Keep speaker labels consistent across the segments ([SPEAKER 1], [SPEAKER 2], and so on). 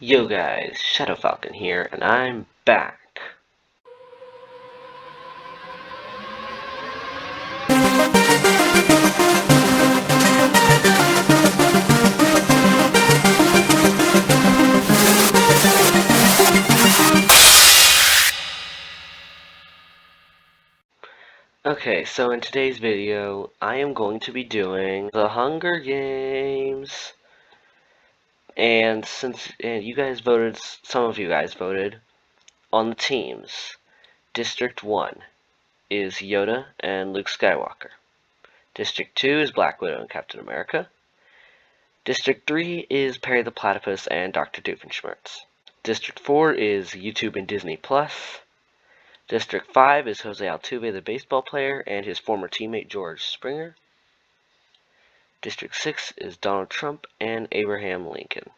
[SPEAKER 1] Yo guys, ShadowFalcon here, and I'm back. Okay, so in today's video, I am going to be doing the Hunger Games. And since you guys voted, some of you guys voted on the teams. District 1 is Yoda and Luke Skywalker. District 2 is Black Widow and Captain America. District 3 is Perry the Platypus and Dr. Doofenshmirtz. District 4 is YouTube and Disney+. District 5 is Jose Altuve, the baseball player, and his former teammate George Springer. District 6 is Donald Trump and Abraham Lincoln.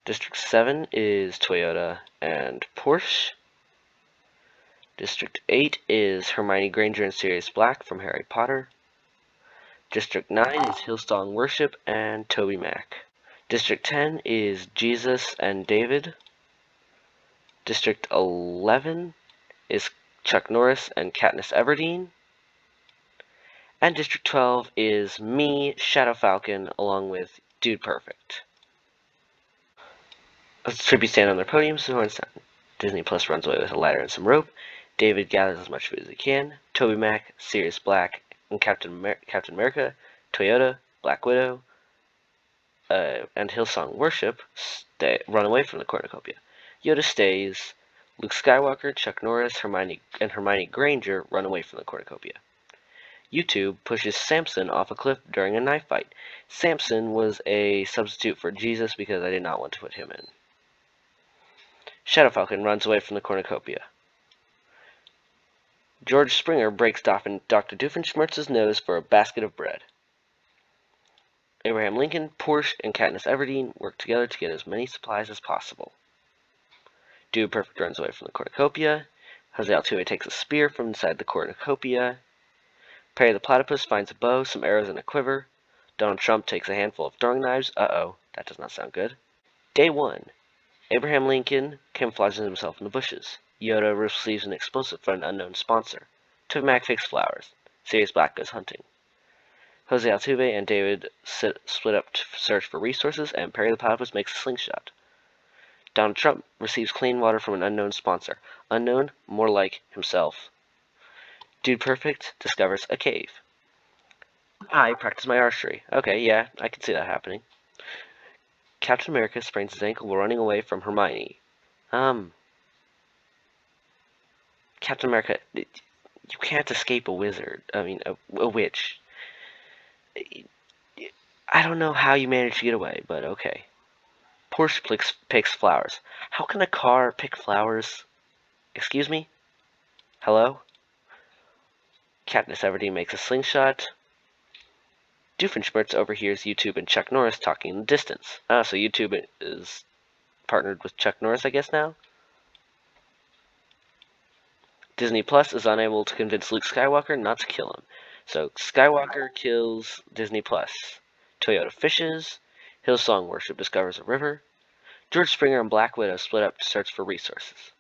[SPEAKER 1] District 7 is Toyota and Porsche. District 8 is Hermione Granger and Sirius Black from Harry Potter. District 9 is Hillsong Worship and TobyMac. District 10 is Jesus and David. District 11 is Chuck Norris and Katniss Everdeen. And District 12 is me, ShadowFalcon, along with Dude Perfect. A tribute stand on their podiums. Disney Plus runs away with a ladder and some rope. David gathers as much food as he can. TobyMac, Sirius Black, and Captain America, Toyota, Black Widow, and Hillsong Worship run away from the cornucopia. Yoda stays. Luke Skywalker, Chuck Norris, Hermione Granger run away from the cornucopia. YouTube pushes Samson off a cliff during a knife fight. Samson was a substitute for Jesus because I did not want to put him in. ShadowFalcon runs away from the cornucopia. George Springer breaks Dr. Doofenshmirtz's nose for a basket of bread. Abraham Lincoln, Porsche, and Katniss Everdeen work together to get as many supplies as possible. Dude Perfect runs away from the cornucopia. Jose Altuve takes a spear from inside the cornucopia. Perry the Platypus finds a bow, some arrows, and a quiver. Donald Trump takes a handful of throwing knives. Uh-oh, that does not sound good. Day 1. Abraham Lincoln camouflages himself in the bushes. Yoda receives an explosive from an unknown sponsor. TobyMac fakes flowers. Sirius Black goes hunting. Jose Altuve and David split up to search for resources, and Perry the Platypus makes a slingshot. Donald Trump receives clean water from an unknown sponsor. Unknown, more like himself. Dude Perfect discovers a cave. I practice my archery. Okay, yeah, I can see that happening. Captain America sprains his ankle while running away from Hermione. Captain America, you can't escape a wizard. I mean, a witch. I don't know how you managed to get away, but okay. Porsche picks flowers. How can a car pick flowers? Excuse me? Hello? Katniss Everdeen makes a slingshot. Doofenshmirtz overhears YouTube and Chuck Norris talking in the distance. So YouTube is partnered with Chuck Norris, I guess, now? Disney Plus is unable to convince Luke Skywalker not to kill him. So Skywalker kills Disney Plus. Toyota fishes. Hillsong Worship discovers a river. George Springer and Black Widow split up to search for resources.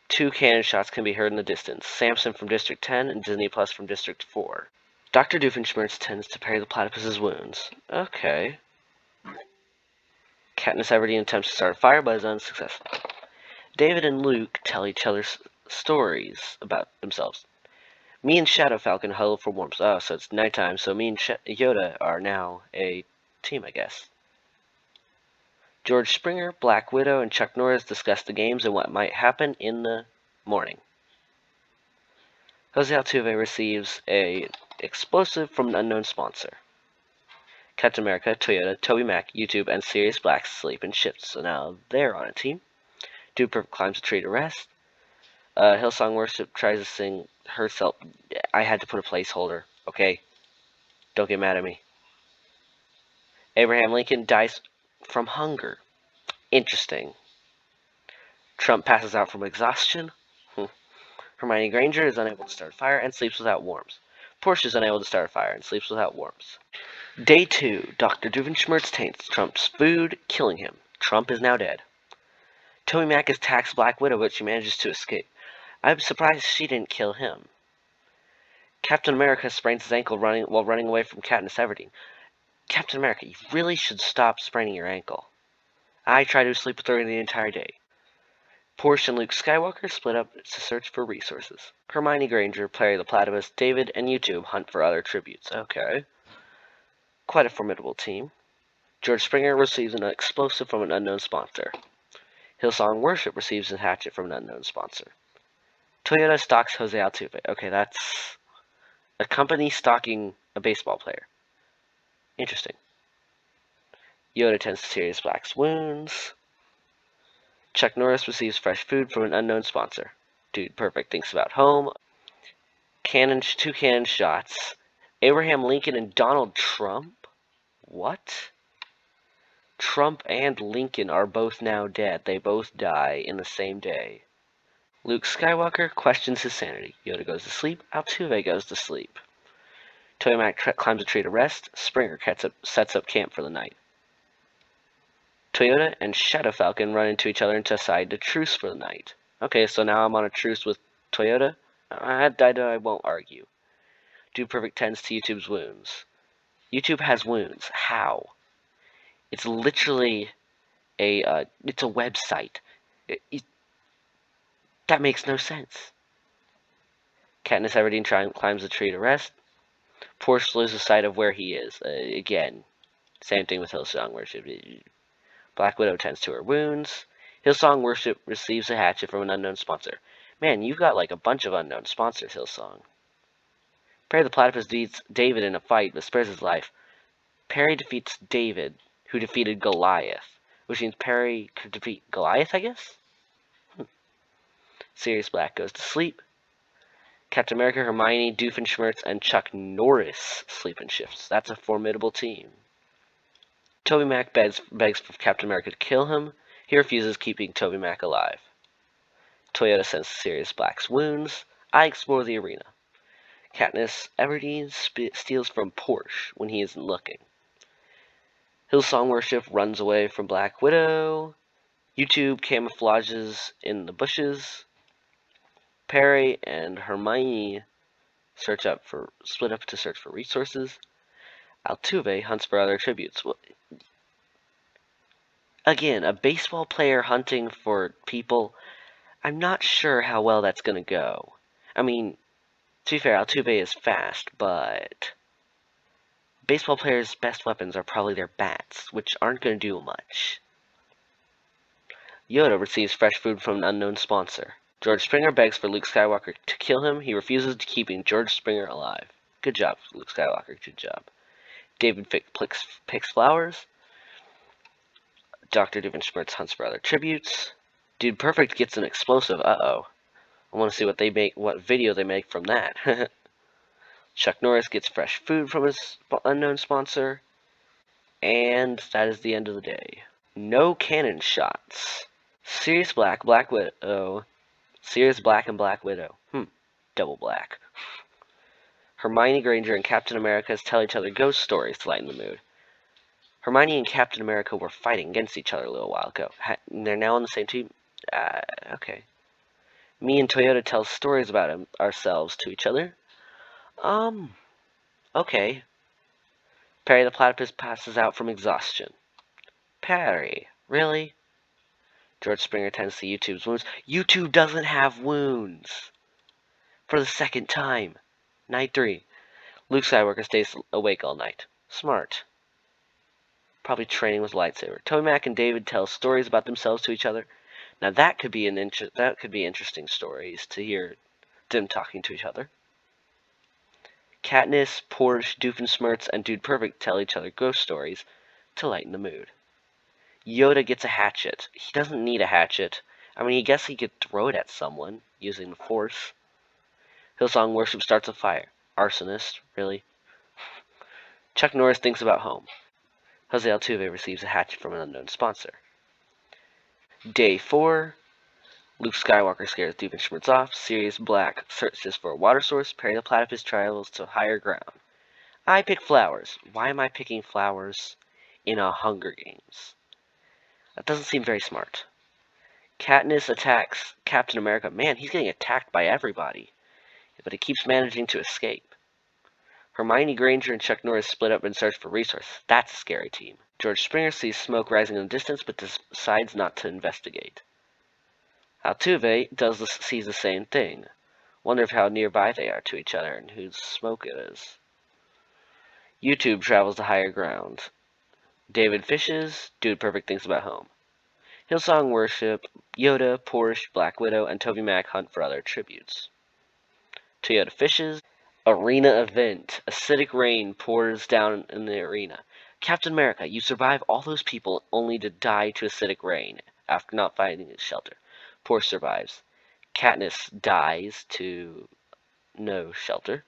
[SPEAKER 1] 2 cannon shots can be heard in the distance. Samson from District 10 and Disney Plus from District 4. Dr. Doofenshmirtz tends to Perry the Platypus's wounds. Okay. Katniss Everdeen attempts to start a fire but is unsuccessful. David and Luke tell each other stories about themselves. Me and ShadowFalcon huddle for warmth. Oh, so it's nighttime, so me and Yoda are now a team, I guess. George Springer, Black Widow, and Chuck Norris discuss the games and what might happen in the morning. Jose Altuve receives an explosive from an unknown sponsor. Captain America, Toyota, TobyMac, YouTube, and Sirius Black sleep in shifts, so now they're on a team. Dude Perfect climbs a tree to rest. Hillsong Worship tries to sing herself. I had to put a placeholder, okay? Don't get mad at me. Abraham Lincoln dies from hunger. Interesting. Trump passes out from exhaustion. Hermione Granger is unable to start a fire and sleeps without warmth. Porsche is unable to start a fire and sleeps without warmth. Day 2. Dr. Doofenshmirtz taints Trump's food, killing him. Trump is now dead. TobyMac attacks Black Widow, but she manages to escape. I'm surprised she didn't kill him. Captain America sprains his ankle while running away from Katniss Everdeen. Captain America, you really should stop spraining your ankle. I try to sleep with her the entire day. Porsche and Luke Skywalker split up to search for resources. Hermione Granger, Perry the Platypus, David, and YouTube hunt for other tributes. Okay. Quite a formidable team. George Springer receives an explosive from an unknown sponsor. Hillsong Worship receives a hatchet from an unknown sponsor. Toyota stalks Jose Altuve. Okay, that's a company stalking a baseball player. Interesting. Yoda tends to Sirius Black's wounds. Chuck Norris receives fresh food from an unknown sponsor. Dude Perfect thinks about home. Two cannon shots. Abraham Lincoln and Donald Trump? What? Trump and Lincoln are both now dead. They both die in the same day. Luke Skywalker questions his sanity. Yoda goes to sleep. Altuve goes to sleep. TobyMac climbs a tree to rest. Springer sets up camp for the night. Toyota and ShadowFalcon run into each other and decide to truce for the night. Okay, so now I'm on a truce with Toyota. I won't argue. Dude Perfect tends to YouTube's wounds. YouTube has wounds. How? It's literally it's a website. That makes no sense. Katniss Everdeen climbs a tree to rest. Porsche loses sight of where he is. Again, same thing with Hillsong Worship. Black Widow tends to her wounds. Hillsong Worship receives a hatchet from an unknown sponsor. Man, you've got like a bunch of unknown sponsors, Hillsong. Perry the Platypus beats David in a fight, but spares his life. Perry defeats David, who defeated Goliath. Which means Perry could defeat Goliath, I guess? Sirius Black goes to sleep. Captain America, Hermione, Doofenshmirtz, and Chuck Norris sleep in shifts. That's a formidable team. TobyMac begs for Captain America to kill him. He refuses, keeping TobyMac alive. Toyota sends Sirius Black's wounds. I explore the arena. Katniss Everdeen steals from Porsche when he isn't looking. Hillsong Worship runs away from Black Widow. YouTube camouflages in the bushes. Perry and Hermione split up to search for resources. Altuve hunts for other tributes. Well, again, a baseball player hunting for people. I'm not sure how well that's going to go. I mean, to be fair, Altuve is fast, but baseball players' best weapons are probably their bats, which aren't going to do much. Yoda receives fresh food from an unknown sponsor. George Springer begs for Luke Skywalker to kill him. He refuses, keeping George Springer alive. Good job, Luke Skywalker. Good job. David picks flowers. Dr. Doofenshmirtz hunts for other tributes. Dude Perfect gets an explosive. Uh-oh. I want to see what video they make from that. Chuck Norris gets fresh food from his unknown sponsor. And that is the end of the day. No cannon shots. Sirius Black, Black Widow. Sirius Black and Black Widow. Double black. Hermione Granger and Captain America tell each other ghost stories to lighten the mood. Hermione and Captain America were fighting against each other a little while ago. They're now on the same team? Okay. Me and Toyota tell stories about ourselves to each other. Okay. Perry the Platypus passes out from exhaustion. Perry, really? George Springer tends to YouTube's wounds. YouTube doesn't have wounds! For the second time. Night 3. Luke Skywalker stays awake all night. Smart. Probably training with lightsaber. TobyMac and David tell stories about themselves to each other. Now that could be interesting stories to hear them talking to each other. Katniss, Porsche, Doofenshmirtz, and Dude Perfect tell each other ghost stories to lighten the mood. Yoda gets a hatchet. He doesn't need a hatchet. I mean, I guess he could throw it at someone using the Force. Hillsong Worship starts a fire. Arsonist, really? Chuck Norris thinks about home. Jose Altuve receives a hatchet from an unknown sponsor. Day 4. Luke Skywalker scares Doofenshmirtz off. Sirius Black searches for a water source. Perry the Platypus travels to higher ground. I pick flowers. Why am I picking flowers in a Hunger Games? That doesn't seem very smart. Katniss attacks Captain America. Man, he's getting attacked by everybody, but he keeps managing to escape. Hermione Granger and Chuck Norris split up and search for resources. That's a scary team. George Springer sees smoke rising in the distance, but decides not to investigate. Altuve sees the same thing. Wonder how nearby they are to each other and whose smoke it is. YouTube travels to higher ground. David fishes. Dude Perfect thinks about home. Hillsong worship. Yoda, Porsche, Black Widow, and TobyMac hunt for other tributes. Toyota fishes. Arena event. Acidic rain pours down in the arena. Captain America, you survive all those people only to die to acidic rain after not finding a shelter. Porsche survives. Katniss dies to no shelter.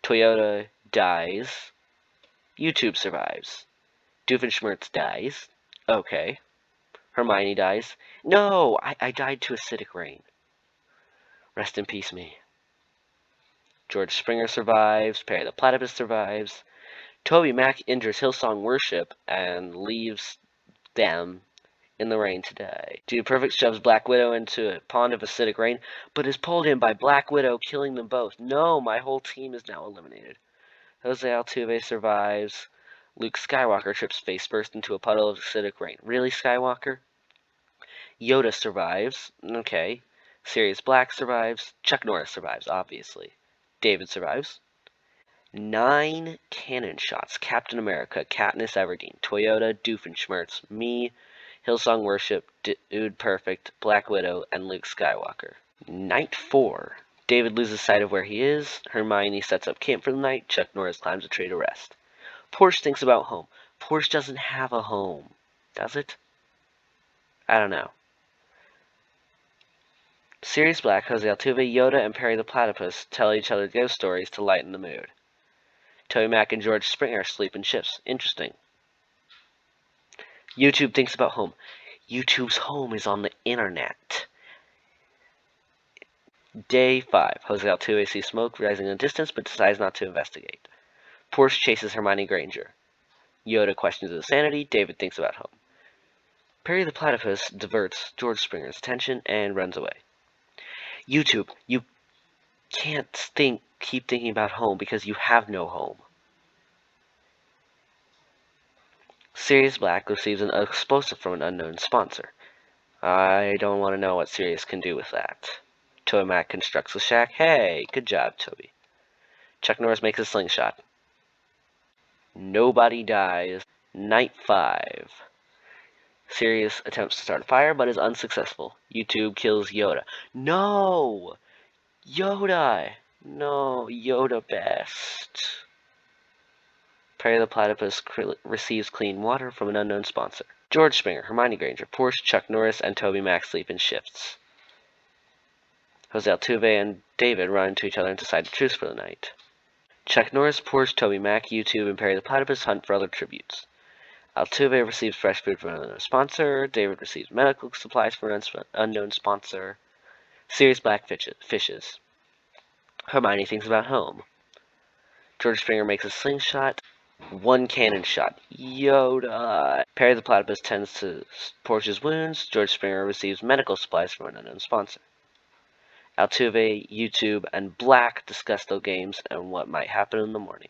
[SPEAKER 1] Toyota dies. YouTube survives. Doofenshmirtz dies. Okay. Hermione dies. No! I died to acidic rain. Rest in peace, me. George Springer survives. Perry the Platypus survives. TobyMac injures Hillsong worship and leaves them in the rain to die. Dude Perfect shoves Black Widow into a pond of acidic rain, but is pulled in by Black Widow, killing them both. No, my whole team is now eliminated. Jose Altuve survives. Luke Skywalker trips face first into a puddle of acidic rain. Really, Skywalker? Yoda survives. Okay. Sirius Black survives. Chuck Norris survives, obviously. David survives. 9 cannon shots. Captain America, Katniss Everdeen, Toyota, Doofenshmirtz, me, Hillsong Worship, Dude Perfect, Black Widow, and Luke Skywalker. Night 4. David loses sight of where he is. Hermione sets up camp for the night. Chuck Norris climbs a tree to rest. Porsche thinks about home. Porsche doesn't have a home. Does it? I don't know. Sirius Black, Jose Altuve, Yoda, and Perry the Platypus tell each other ghost stories to lighten the mood. TobyMac and George Springer sleep in shifts. Interesting. YouTube thinks about home. YouTube's home is on the internet. Day 5. Jose Altuve sees smoke rising in the distance but decides not to investigate. Porsche chases Hermione Granger. Yoda questions his sanity. David thinks about home. Perry the Platypus diverts George Springer's attention and runs away. YouTube, you can't keep thinking about home because you have no home. Sirius Black receives an explosive from an unknown sponsor. I don't want to know what Sirius can do with that. TobyMac constructs a shack. Hey, good job, Toby. Chuck Norris makes a slingshot. Nobody dies. Night 5. Sirius attempts to start a fire, but is unsuccessful. YouTube kills Yoda. No! Yoda! No, Yoda best. Perry the Platypus receives clean water from an unknown sponsor. George Springer, Hermione Granger, Porsche, Chuck Norris, and TobyMac sleep in shifts. Jose Altuve and David run into each other and decide to truce for the night. Chuck Norris, Porsche, TobyMac, YouTube, and Perry the Platypus hunt for other tributes. Altuve receives fresh food from an unknown sponsor. David receives medical supplies from an unknown sponsor. Sirius Black fishes. Hermione thinks about home. George Springer makes a slingshot. 1 cannon shot. Yoda. Perry the Platypus tends to Porsche's wounds. George Springer receives medical supplies from an unknown sponsor. Altuve, YouTube, and Black discuss the games and what might happen in the morning.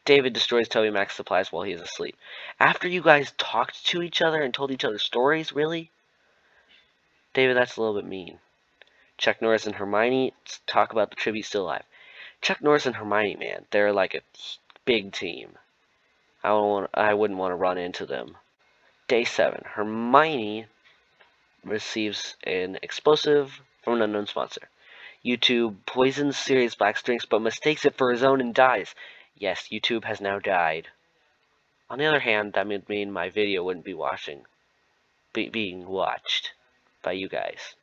[SPEAKER 1] David destroys TobyMac's supplies while he is asleep. After you guys talked to each other and told each other stories, really? David, that's a little bit mean. Chuck Norris and Hermione talk about the tribute still alive. Chuck Norris and Hermione, man, they're like a big team. I wouldn't want to run into them. Day 7. Hermione receives an explosive from an unknown sponsor. YouTube poisons Sirius Black's drinks but mistakes it for his own and dies. Yes, YouTube has now died. On the other hand, that would mean my video wouldn't be being watched by you guys.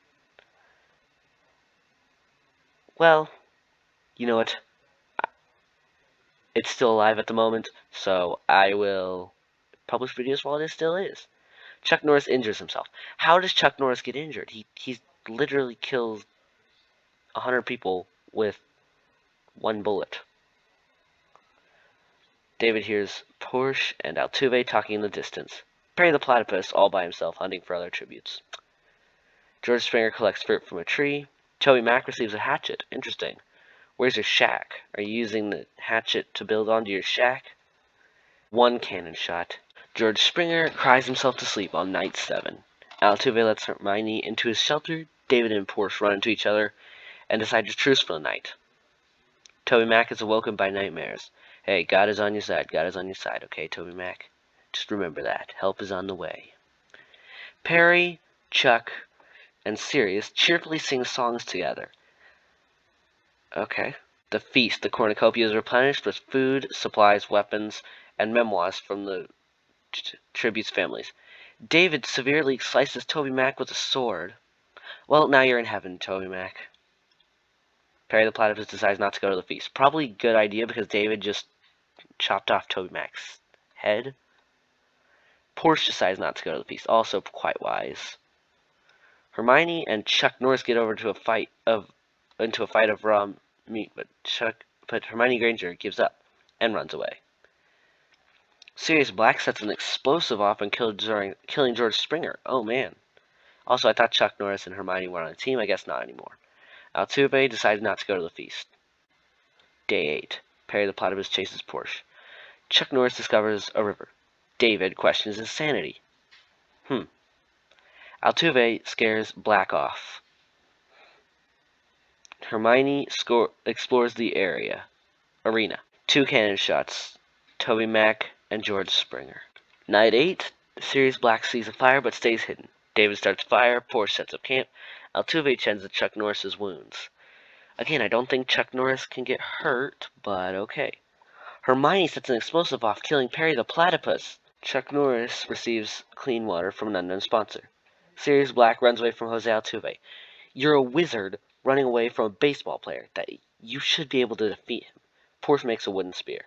[SPEAKER 1] Well, you know what? It's still alive at the moment, so I will publish videos while it still is. Chuck Norris injures himself. How does Chuck Norris get injured? He's literally kills 100 people with 1 bullet. David hears Porsche and Altuve talking in the distance. Perry the Platypus all by himself hunting for other tributes. George Springer collects fruit from a tree. TobyMac receives a hatchet. Interesting. Where's your shack? Are you using the hatchet to build onto your shack? One cannon shot. George Springer cries himself to sleep on night 7. Altuve lets Hermione into his shelter. David and Porsche run into each other and decide to truce for the night. TobyMac is awoken by nightmares. Hey, God is on your side. God is on your side, okay, TobyMac? Just remember that. Help is on the way. Perry, Chuck, and Sirius cheerfully sing songs together. Okay. The feast. The cornucopia is replenished with food, supplies, weapons, and memoirs from the tribute's families. David severely slices TobyMac with a sword. Well, now you're in heaven, TobyMac. Perry the Platypus decides not to go to the feast. Probably a good idea because David just chopped off TobyMac's head. Porsche decides not to go to the feast. Also quite wise. Hermione and Chuck Norris get over to into a fight of raw meat, but Hermione Granger gives up and runs away. Sirius Black sets an explosive off and killing George Springer. Oh man. Also, I thought Chuck Norris and Hermione were on a team. I guess not anymore. Altuve decides not to go to the feast. Day 8. Perry the Platypus chases Porsche. Chuck Norris discovers a river. David questions his sanity. Altuve scares Black off. Hermione explores the arena. 2 cannon shots. TobyMac and George Springer. Night 8. Sirius Black sees a fire but stays hidden. David starts fire. Porsche sets up camp. Altuve tends to Chuck Norris's wounds. Again, I don't think Chuck Norris can get hurt, but okay. Hermione sets an explosive off, killing Perry the Platypus. Chuck Norris receives clean water from an unknown sponsor. Sirius Black runs away from Jose Altuve. You're a wizard running away from a baseball player. That you should be able to defeat him. Porsche makes a wooden spear.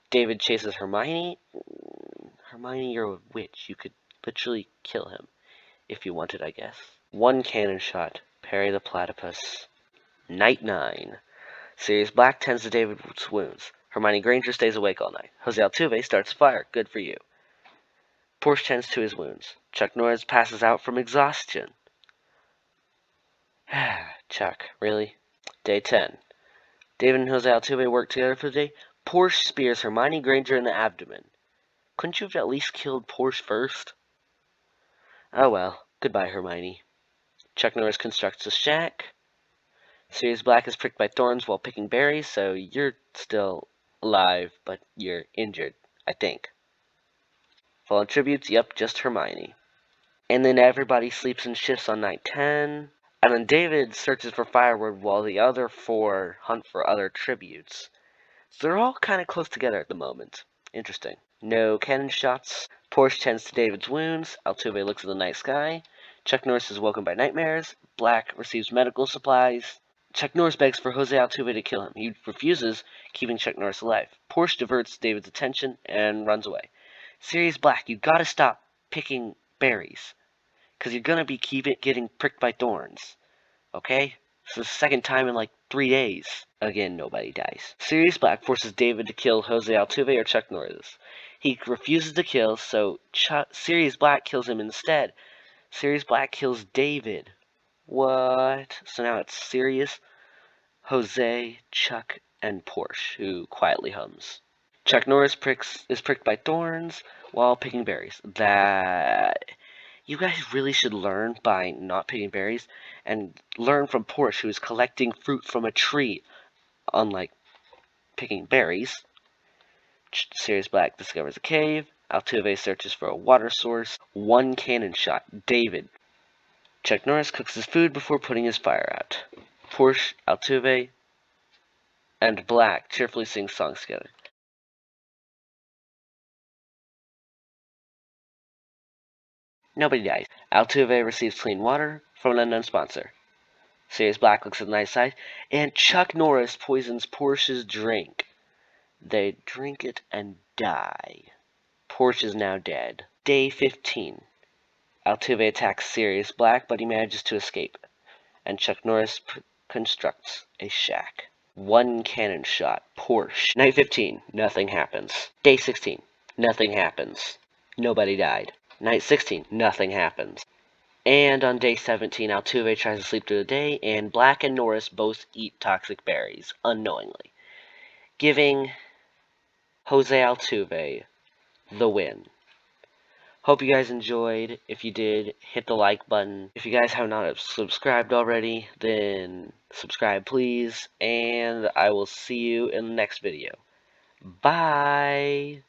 [SPEAKER 1] David chases Hermione. Hermione, you're a witch. You could literally kill him. If you wanted, I guess. 1 cannon shot. Perry the Platypus. Night 9. Sirius Black tends to David's wounds. Hermione Granger stays awake all night. Jose Altuve starts a fire. Good for you. Porsche tends to his wounds. Chuck Norris passes out from exhaustion. Chuck, really? Day 10. David and Jose Altuve work together for the day. Porsche spears Hermione Granger in the abdomen. Couldn't you have at least killed Porsche first? Oh well. Goodbye, Hermione. Chuck Norris constructs a shack. Sirius Black is pricked by thorns while picking berries, so you're still alive, but you're injured, I think. Fallen tributes, yep, just Hermione. And then everybody sleeps in shifts on night 10. And then David searches for firewood while the other 4 hunt for other tributes. So they're all kind of close together at the moment. Interesting. No cannon shots. Porsche tends to David's wounds. Altuve looks at the night sky. Chuck Norris is woken by nightmares. Black receives medical supplies. Chuck Norris begs for Jose Altuve to kill him. He refuses, keeping Chuck Norris alive. Porsche diverts David's attention and runs away. Sirius Black, you gotta stop picking berries. Because you're gonna be getting pricked by thorns. Okay? It's the second time in like 3 days. Again, nobody dies. Sirius Black forces David to kill Jose Altuve or Chuck Norris. He refuses to kill, so Sirius Black kills him instead. Sirius Black kills David. What? So now it's Sirius, Jose, Chuck, and Porsche, who quietly hums. Chuck Norris is pricked by thorns while picking berries. That... You guys really should learn by not picking berries, and learn from Porsche, who is collecting fruit from a tree, unlike picking berries. Sirius Black discovers a cave. Altuve searches for a water source. 1 cannon shot. David. Chuck Norris cooks his food before putting his fire out. Porsche, Altuve, and Black cheerfully sing songs together. Nobody dies. Altuve receives clean water from an unknown sponsor. Sirius Black looks at the night side, and Chuck Norris poisons Porsche's drink. They drink it and die. Porsche is now dead. Day 15. Altuve attacks Sirius Black, but he manages to escape, and Chuck Norris constructs a shack. 1 cannon shot. Porsche. Night 15. Nothing happens. Day 16. Nothing happens. Nobody died. Night 16. Nothing happens. And on day 17, Altuve tries to sleep through the day, and Black and Norris both eat toxic berries, unknowingly, giving Jose Altuve the win. Hope you guys enjoyed. If you did, hit the like button. If you guys have not subscribed already, then subscribe please, and I will see you in the next video. Bye!